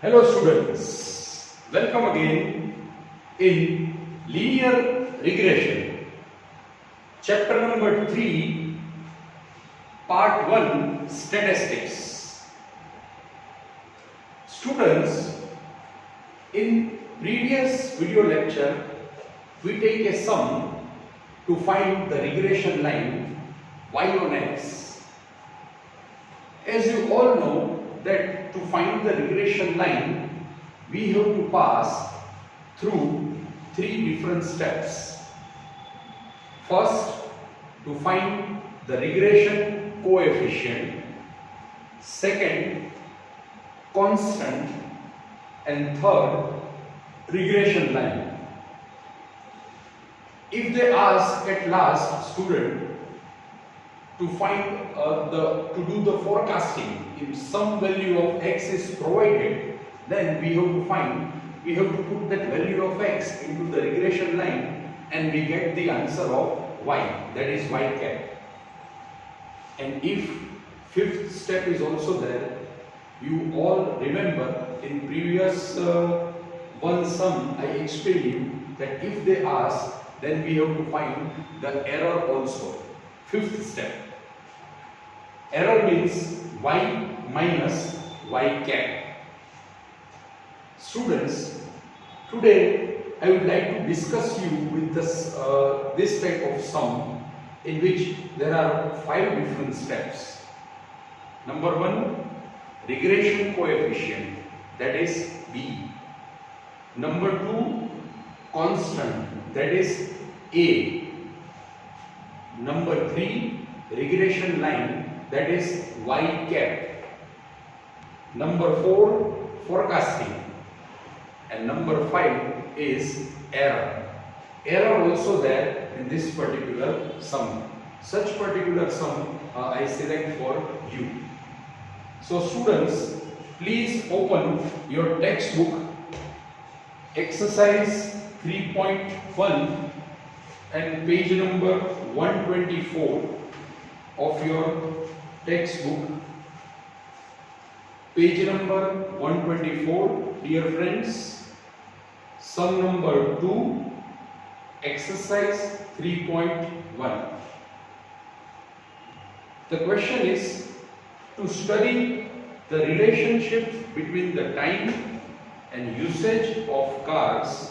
Hello students, welcome again in linear regression, chapter number 3, part 1, statistics. Students, in previous video lecture, we take a sum to find the regression line y on x. As you all know, that to find the regression line, we have to pass through 3 different steps. First, to find the regression coefficient. Second, constant. And third, regression line. If they ask at last student to find to do the forecasting, if some value of x is provided, then we have to put that value of x into the regression line and we get the answer of y, that is y cap. And if fifth step is also there, you all remember in previous one sum I explained you that if they ask, then we have to find the error also. Fifth step. Error means y minus y cap. Students, today I would like to discuss you with this type of sum in which there are 5 different steps. Number 1, regression coefficient, that is b. Number 2, constant, that is a. Number 3, regression line, that is y cap. Number 4, forecasting. And number 5 is error. Error also there in this particular sum. Such particular sum I select for you. So students, please open your textbook, exercise 3.1 and page number 124 of your textbook. Page number 124, dear friends, sum number 2, exercise 3.1. The question is to study the relationship between the time and usage of cars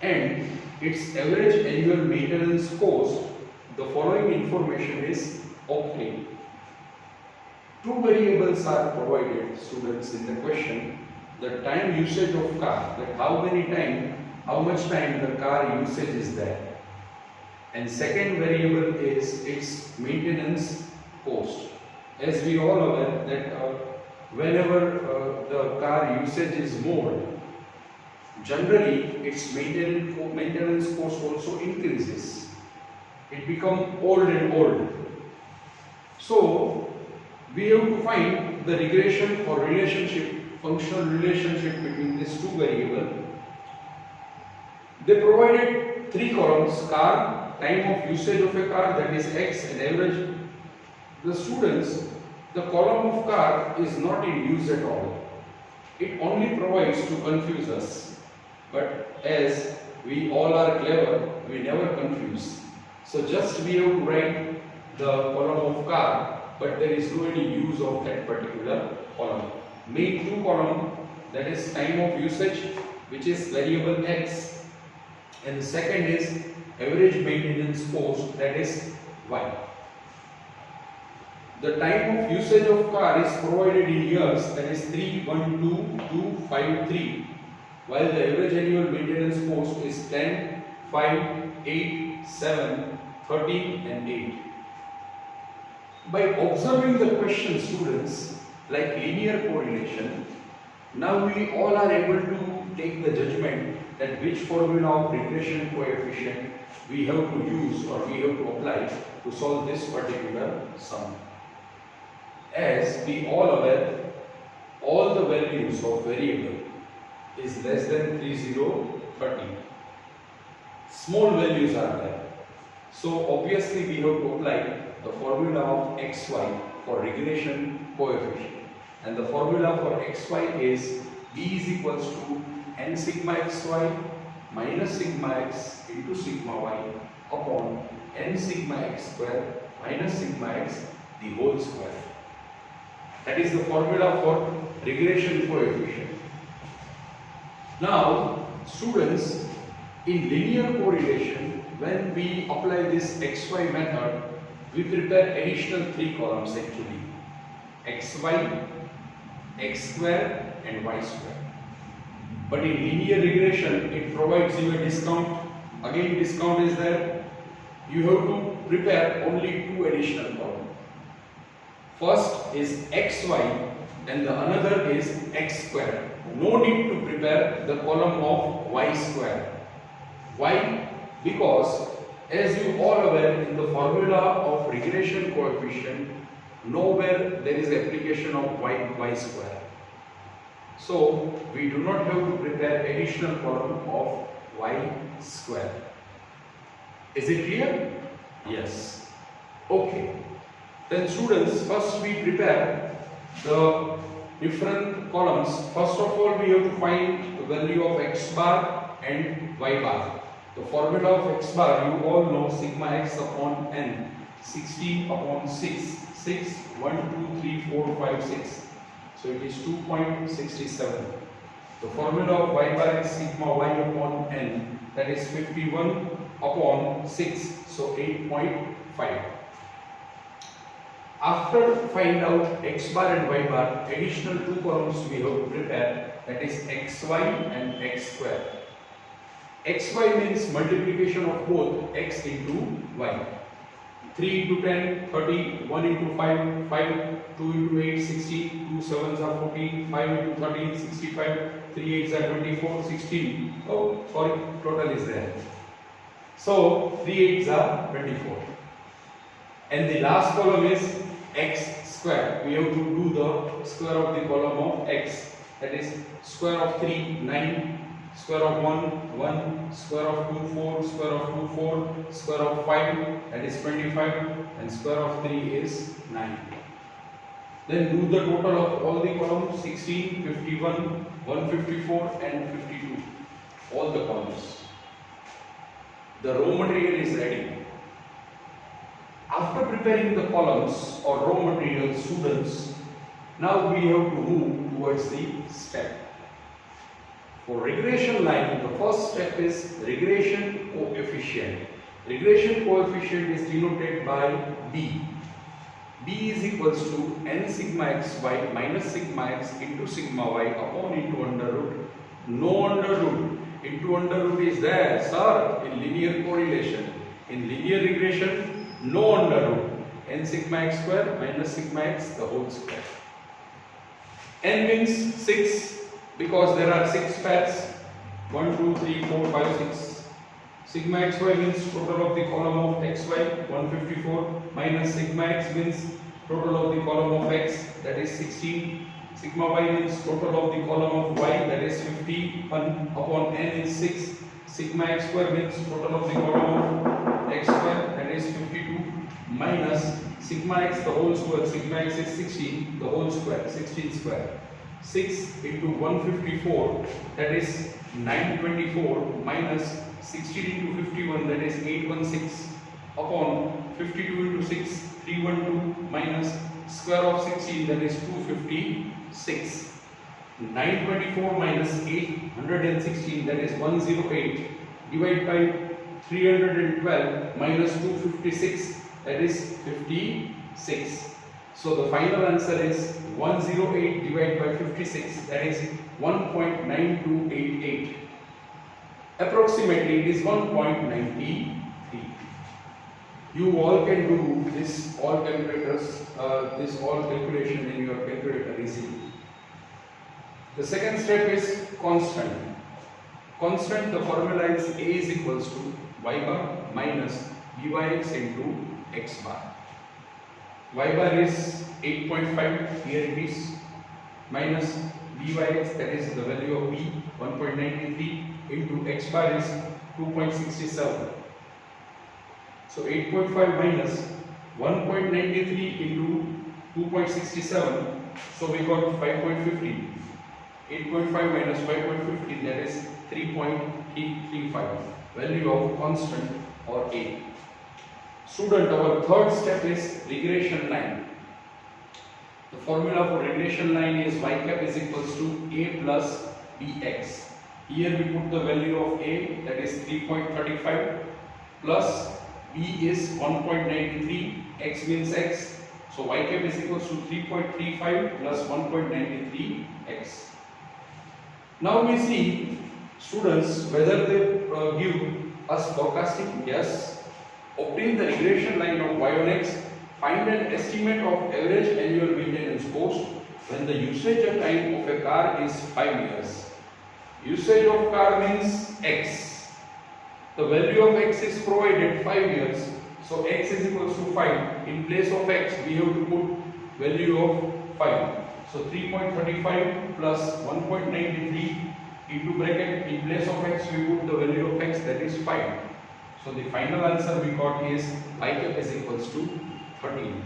and its average annual maintenance cost. The following information is obtained. 2 variables are provided, students, in the question. The time usage of car, that how much time the car usage is there. And second variable is its maintenance cost. As we all aware that whenever the car usage is more, generally its maintenance cost also increases. It becomes old and old. So we have to find the regression or functional relationship between these 2 variables. They provided 3 columns: car, time of usage of a car, that is x, and average. The students, the column of car is not in use at all. It only provides to confuse us. But as we all are clever, we never confuse. So just we have to write the column of car, but there is no any use of that particular column. Main 2 column, that is time of usage, which is variable x, and second is average maintenance cost, that is y. The time of usage of car is provided in years, that is 3, 1, 2, 2, 5, 3, while the average annual maintenance cost is 10, 5, 8, 7, 13 and 8. By observing the question, students, like linear correlation, now we all are able to take the judgment that which formula of regression coefficient we have to use or we have to apply to solve this particular sum. As we all aware, all the values of variable is less than 30, 30. Small values are there. So obviously we have to apply the formula of xy for regression coefficient. And the formula for xy is B is equals to n sigma xy minus sigma x into sigma y upon n sigma x square minus sigma x the whole square. That is the formula for regression coefficient. Now, students, in linear correlation, when we apply this xy method, we prepare additional 3 columns actually: xy, x square and y square. But in linear regression, it provides you a discount. Again, discount is there. You have to prepare only 2 additional columns. First is xy and the another is x square. No need to prepare the column of y square. Why? Because as you all aware, in the formula of regression coefficient, nowhere there is application of y square. So we do not have to prepare additional column of y square. Is it clear? Yes. Okay. Then students, first we prepare the different columns. First of all, we have to find the value of x bar and y bar. The formula of x bar, you all know, sigma x upon n, 16 upon 6, 6, 1, 2, 3, 4, 5, 6. So it is 2.67. The formula of y bar is sigma y upon n, that is 51 upon 6, so 8.5. After find out x bar and y bar, additional 2 columns we have to prepare, that is xy and x square. Xy means multiplication of both x into y. 3 into 10, 30, 1 into 5, 5, 2 into 8, 60, 2 7s are 14, 5 into 13, 65, 3 8s are 24, 16. Oh, sorry, total is there. So 3 8s are 24. And the last column is x square. We have to do the square of the column of x. That is square of 3, 9, square of 1, 1, square of 2, 4, square of 2, 4, square of 5, that is 25, and square of 3 is 9. Then do the total of all the columns: 16, 51, 154 and 52. All the columns. The raw material is ready. After preparing the columns or raw material, students, now we have to move towards the step. For regression line, the first step is regression coefficient. Regression coefficient is denoted by B. B is equals to n sigma xy minus sigma x into sigma y upon into under root. No under root. Into under root is there, sir, in linear correlation. In linear regression, no under root. N sigma x square minus sigma x the whole square. N means 6 because there are 6 pairs. 1, 2, 3, 4, 5, 6. Sigma xy means total of the column of xy 154 minus sigma x means total of the column of x, that is 16. Sigma y means total of the column of y, that is 51 upon n is 6. Sigma x square means total of the column of x square, that is 52 minus sigma x the whole square. Sigma x is 16 the whole square, 16 square. 6 into 154, that is 924 minus 16 into 51, that is 816 upon 52 into 6, 312 minus square of 16, that is 256. 924 minus 816, that is 108, divided by 312 minus 256, that is 56. So the final answer is 108 divided by 56, that is 1.9288. Approximately it is 1.93. You all can do this all calculation in your calculator easily. The second step is constant. Constant, the formula is A is equals to y bar minus byx into x bar. Y bar is 8.5, here it is, minus byx, that is the value of b, 1.93, into x bar is 2.67. So 8.5 minus 1.93 into 2.67, so we got 5.15. 8.5 minus 5.15, that is 3.335, value of constant or A. Student, our third step is regression line. The formula for regression line is y cap is equals to A plus bx. Here we put the value of A, that is 3.35, plus B is 1.93, x means x. So y cap is equals to 3.35 plus 1.93 x. Now we see, students, whether they give us forecasting. Yes. Obtain the regression line of y on x. Find an estimate of average annual maintenance cost when the usage time of a car is 5 years. Usage of car means x. The value of x is provided 5 years. So x is equals to 5. In place of x, we have to put value of 5. So 3.35 plus 1.93 into bracket, in place of x we put the value of x, that is 5. So the final answer we got is y cap is equals to 13.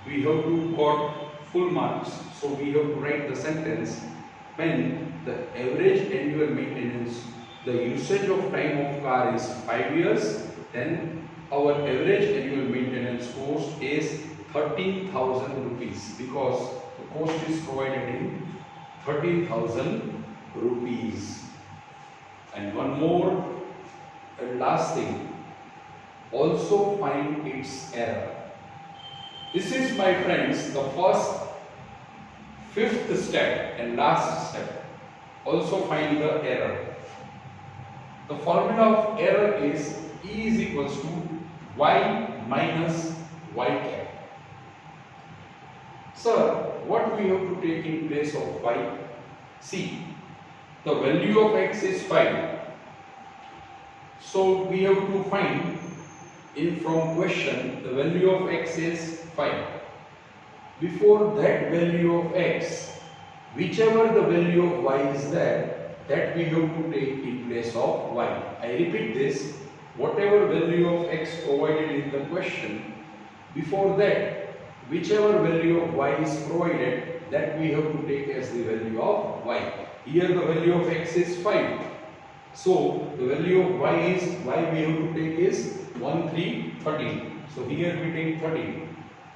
We have to got full marks. So we have to write the sentence, when the average annual maintenance, the usage of time of car is 5 years, then our average annual maintenance cost is 13,000 rupees, because the cost is provided in 13,000 rupees. And one more and last thing, also find its error. This is, my friends, the fifth step and last step. Also find the error. The formula of error is E is equals to y minus y cap. Sir, what we have to take in place of y? See, the value of x is 5. So we have to find, in from question, the value of x is 5. Before that value of x, whichever the value of y is there, that we have to take in place of y. I repeat this, whatever value of x provided in the question, before that, whichever value of y is provided, that we have to take as the value of y. Here the value of x is 5. So the value of y is, y we have to take is 13. So here we take 13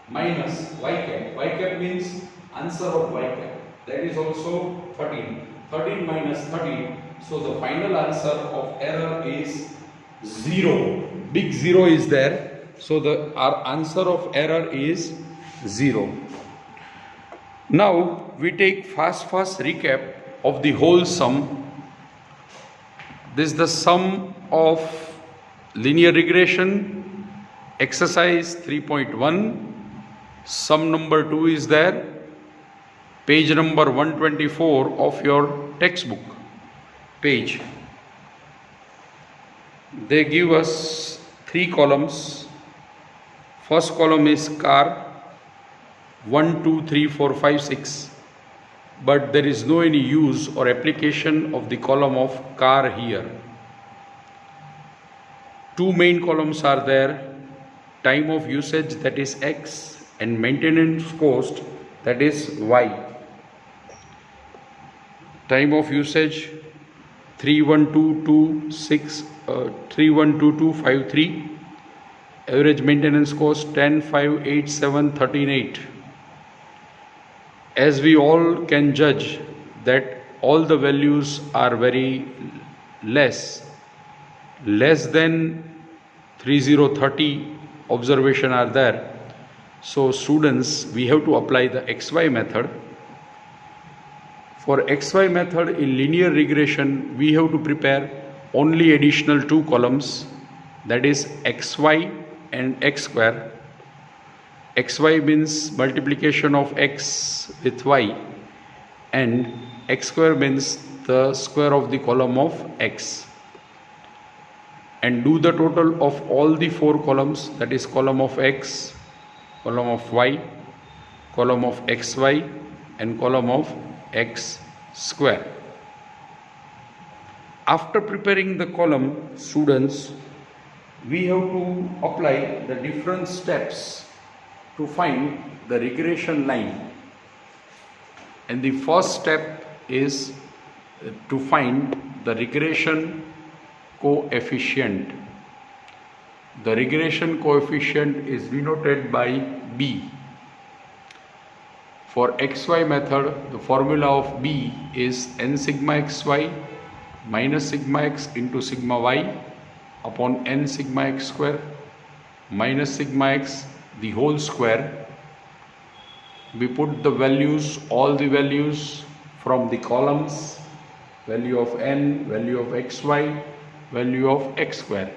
minus y cap. Y cap means answer of y cap. That is also 13. 13 minus 13. So the final answer of error is 0. Big 0 is there. So our answer of error is 0. Now we take fast recap of the whole sum. This is the sum of linear regression, exercise 3.1. Sum number 2 is there, page number 124 of your textbook page. They give us 3 columns. First column is car 1, 2, 3, 4, 5, 6. But there is no any use or application of the column of car here. 2 main columns are there, time of usage, that is x, and maintenance cost, that is y. Time of usage 312253, average maintenance cost 10,587,13,8. As we all can judge that all the values are very less than 3030 observation are there. So students, we have to apply the XY method. For XY method in linear regression, we have to prepare only additional 2 columns, that is XY and X square. XY means multiplication of x with y, and x square means the square of the column of x. And do the total of all the 4 columns, that is column of x, column of y, column of xy, and column of x square. After preparing the column, students, we have to apply the different steps to find the regression line. And the first step is to find the regression coefficient. The regression coefficient is denoted by B. For XY method, the formula of B is n sigma xy minus sigma x into sigma y upon n sigma x square minus sigma x the whole square. We put the values, all the values from the columns, value of n, value of xy, value of x square.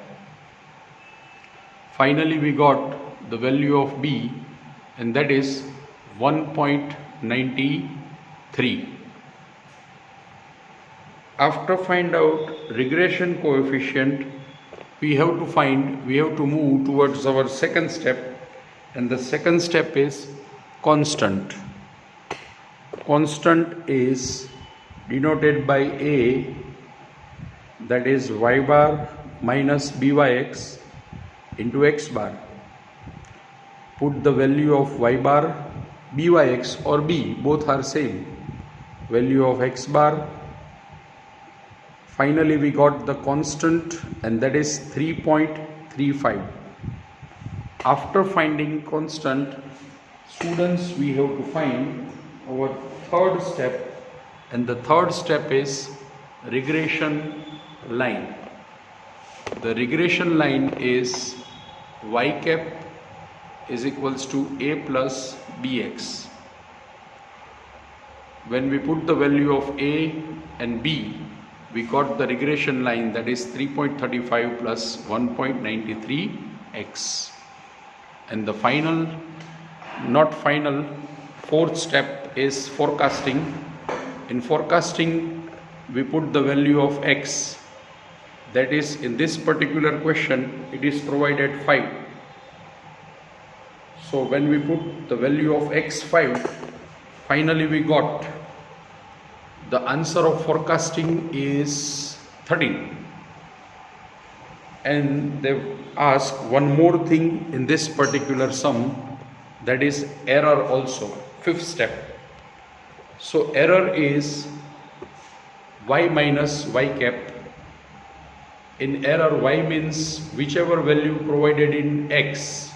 Finally, we got the value of B, and that is 1.93. After find out regression coefficient, we have to move towards our second step, and the second step is constant. Constant is denoted by A, that is y bar minus byx into x bar. Put the value of y bar, byx or b, both are same, value of x bar. Finally, we got the constant, and that is 3.35. After finding constant, students, we have to find our third step, and the third step is regression line. The regression line is y cap is equals to a plus bx. When we put the value of a and b, we got the regression line, that is 3.35 plus 1.93x. And the fourth step is forecasting. In forecasting, we put the value of x, that is, in this particular question it is provided 5. So when we put the value of x5, finally we got the answer of forecasting is 13. And they ask one more thing in this particular sum, that is error also, fifth step. So error is y minus y cap. In error, y means whichever value provided in x,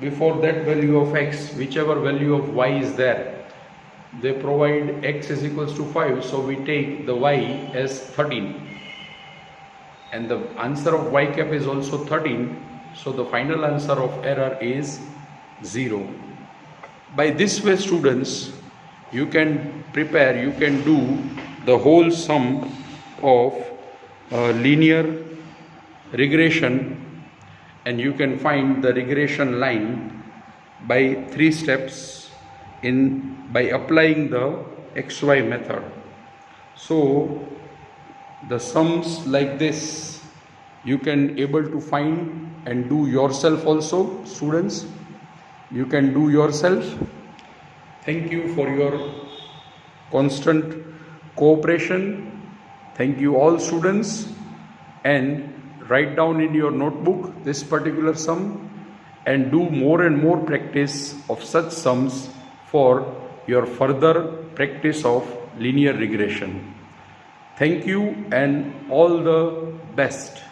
before that value of x, whichever value of y is there, they provide x is equals to 5, so we take the y as 13, and the answer of y cap is also 13, so the final answer of error is 0. By this way, students, you can do the whole sum of linear regression, and you can find the regression line by 3 steps by applying the XY method. So the sums like this you can able to find and do yourself also, students. You can do yourself. Thank you for your constant cooperation. Thank you all students, and write down in your notebook this particular sum and do more and more practice of such sums for your further practice of linear regression. Thank you and all the best.